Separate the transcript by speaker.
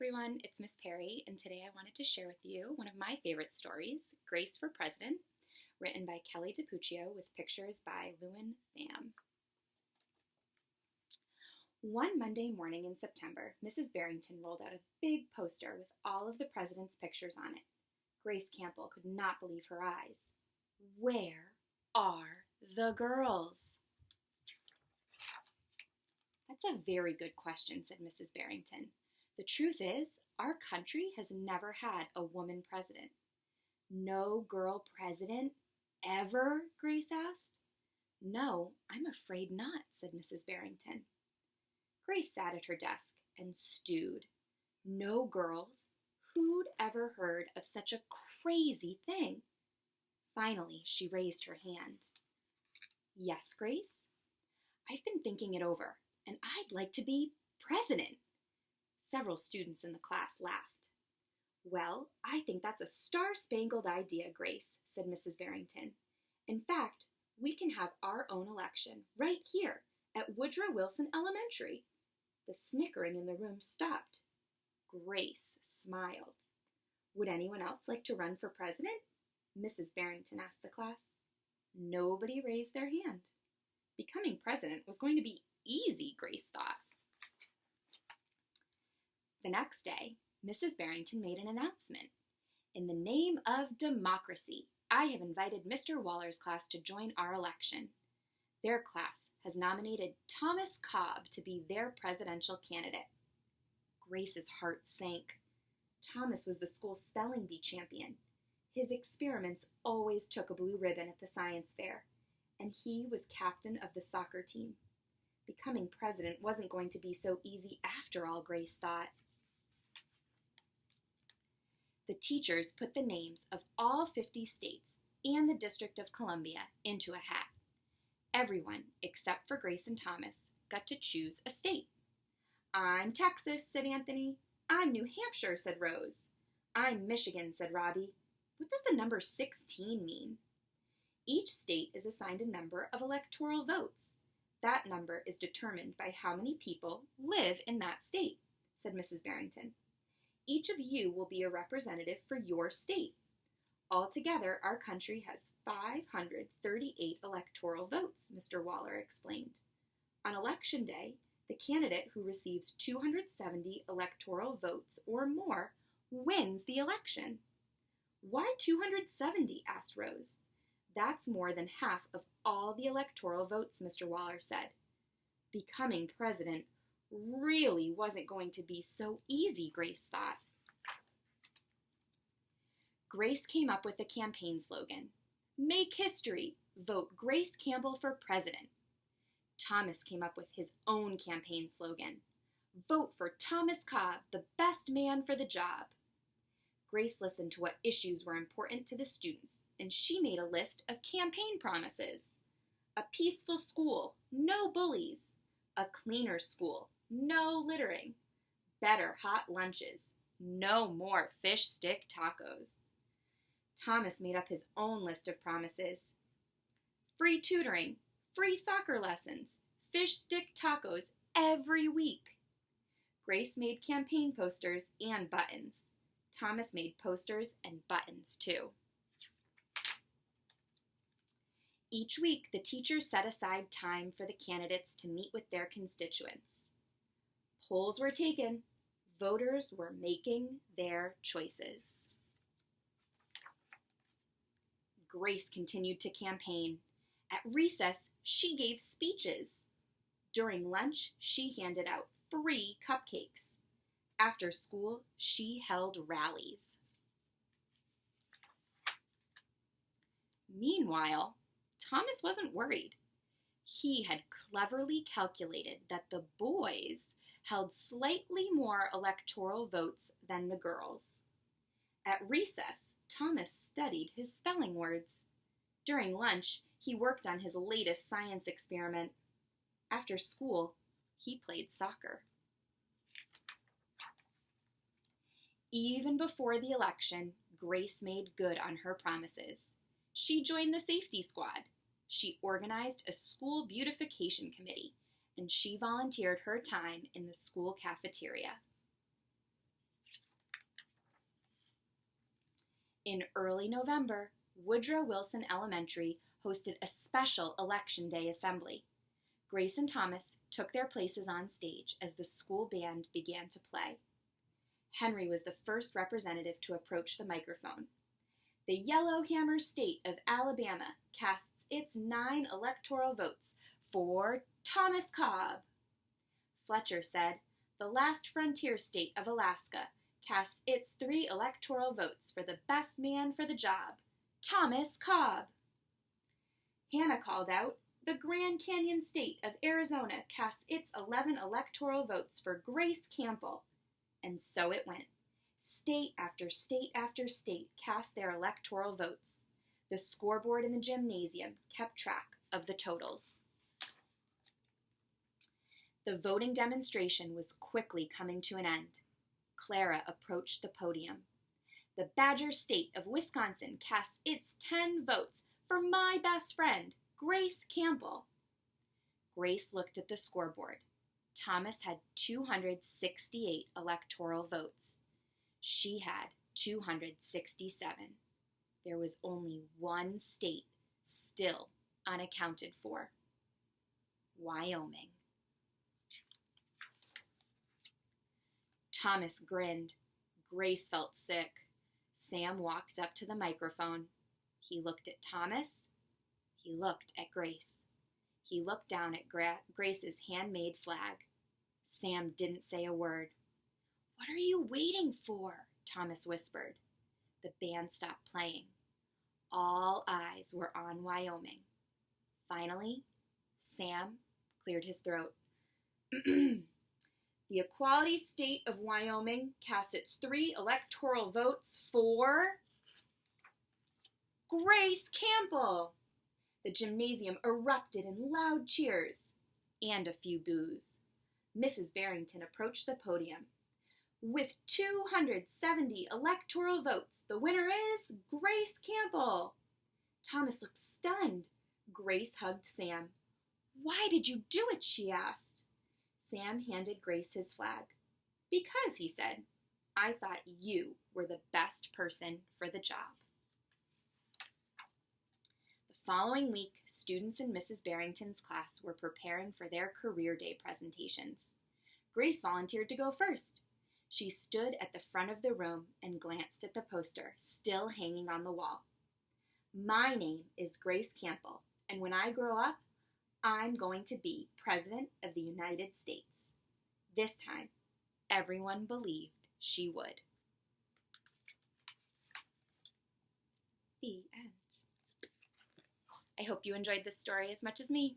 Speaker 1: everyone, it's Miss Perry, and today I wanted to share with you one of my favorite stories, Grace for President, written by Kelly DiPucchio with pictures by LeUyen, Pham. One Monday morning in September, Mrs. Barrington rolled out a big poster with all of the president's pictures on it. Grace Campbell could not believe her eyes. Where are the girls? That's a very good question, said Mrs. Barrington. The truth is, our country has never had a woman president. No girl president? Ever? Grace asked. No, I'm afraid not, said Mrs. Barrington. Grace sat at her desk and stewed. No girls? Who'd ever heard of such a crazy thing? Finally, she raised her hand. Yes, Grace? I've been thinking it over, and I'd like to be president. Several students in the class laughed. Well, I think that's a star-spangled idea, Grace, said Mrs. Barrington. In fact, we can have our own election right here at Woodrow Wilson Elementary. The snickering in the room stopped. Grace smiled. Would anyone else like to run for president? Mrs. Barrington asked the class. Nobody raised their hand. Becoming president was going to be easy, Grace thought. The next day, Mrs. Barrington made an announcement. In the name of democracy, I have invited Mr. Waller's class to join our election. Their class has nominated Thomas Cobb to be their presidential candidate. Grace's heart sank. Thomas was the school spelling bee champion. His experiments always took a blue ribbon at the science fair, and he was captain of the soccer team. Becoming president wasn't going to be so easy after all, Grace thought. The teachers put the names of all 50 states and the District of Columbia into a hat. Everyone, except for Grace and Thomas, got to choose a state. I'm Texas, said Anthony. I'm New Hampshire, said Rose. I'm Michigan, said Robbie. What does the number 16 mean? Each state is assigned a number of electoral votes. That number is determined by how many people live in that state, said Mrs. Barrington. Each of you will be a representative for your state. Altogether, our country has 538 electoral votes, Mr. Waller explained. On election day, the candidate who receives 270 electoral votes or more wins the election. Why 270? Asked Rose. That's more than half of all the electoral votes, Mr. Waller said. Becoming president really wasn't going to be so easy, Grace thought. Grace came up with the campaign slogan, Make history, vote Grace Campbell for president. Thomas came up with his own campaign slogan, Vote for Thomas Cobb, the best man for the job. Grace listened to what issues were important to the students, and she made a list of campaign promises. A peaceful school, no bullies. A cleaner school, no littering. Better hot lunches, no more fish stick tacos. Thomas made up his own list of promises. Free tutoring, free soccer lessons, fish stick tacos every week. Grace made campaign posters and buttons. Thomas made posters and buttons too. Each week, the teachers set aside time for the candidates to meet with their constituents. Polls were taken. Voters were making their choices. Grace continued to campaign. At recess, she gave speeches. During lunch, she handed out free cupcakes. After school, she held rallies. Meanwhile, Thomas wasn't worried. He had cleverly calculated that the boys held slightly more electoral votes than the girls. At recess, Thomas studied his spelling words. During lunch, he worked on his latest science experiment. After school, he played soccer. Even before the election, Grace made good on her promises. She joined the safety squad. She organized a school beautification committee, and she volunteered her time in the school cafeteria. In early November, Woodrow Wilson Elementary hosted a special Election Day assembly. Grace and Thomas took their places on stage as the school band began to play. Henry was the first representative to approach the microphone. The Yellowhammer state of Alabama casts its 9 electoral votes for Thomas Cobb. Fletcher said, the last frontier state of Alaska casts its 3 electoral votes for the best man for the job, Thomas Cobb. Hannah called out, the Grand Canyon state of Arizona casts its 11 electoral votes for Grace Campbell. And so it went. State after state after state cast their electoral votes. The scoreboard in the gymnasium kept track of the totals. The voting demonstration was quickly coming to an end. Clara approached the podium. The Badger State of Wisconsin casts its 10 votes for my best friend, Grace Campbell. Grace looked at the scoreboard. Thomas had 268 electoral votes. She had 267. There was only one state still unaccounted for: Wyoming. Thomas grinned. Grace felt sick. Sam walked up to the microphone. He looked at Thomas. He looked at Grace. He looked down at Grace's handmade flag. Sam didn't say a word. What are you waiting for? Thomas whispered. The band stopped playing. All eyes were on Wyoming. Finally, Sam cleared his throat. The equality state of Wyoming casts its 3 electoral votes for Grace Campbell. The gymnasium erupted in loud cheers and a few boos. Mrs. Barrington approached the podium. With 270 electoral votes, the winner is Grace Campbell. Thomas looked stunned. Grace hugged Sam. Why did you do it? She asked. Sam handed Grace his flag. Because, he said, I thought you were the best person for the job. The following week, students in Mrs. Barrington's class were preparing for their career day presentations. Grace volunteered to go first. She stood at the front of the room and glanced at the poster, still hanging on the wall. My name is Grace Campbell, and when I grow up, I'm going to be President of the United States. This time, everyone believed she would. The end. I hope you enjoyed this story as much as me.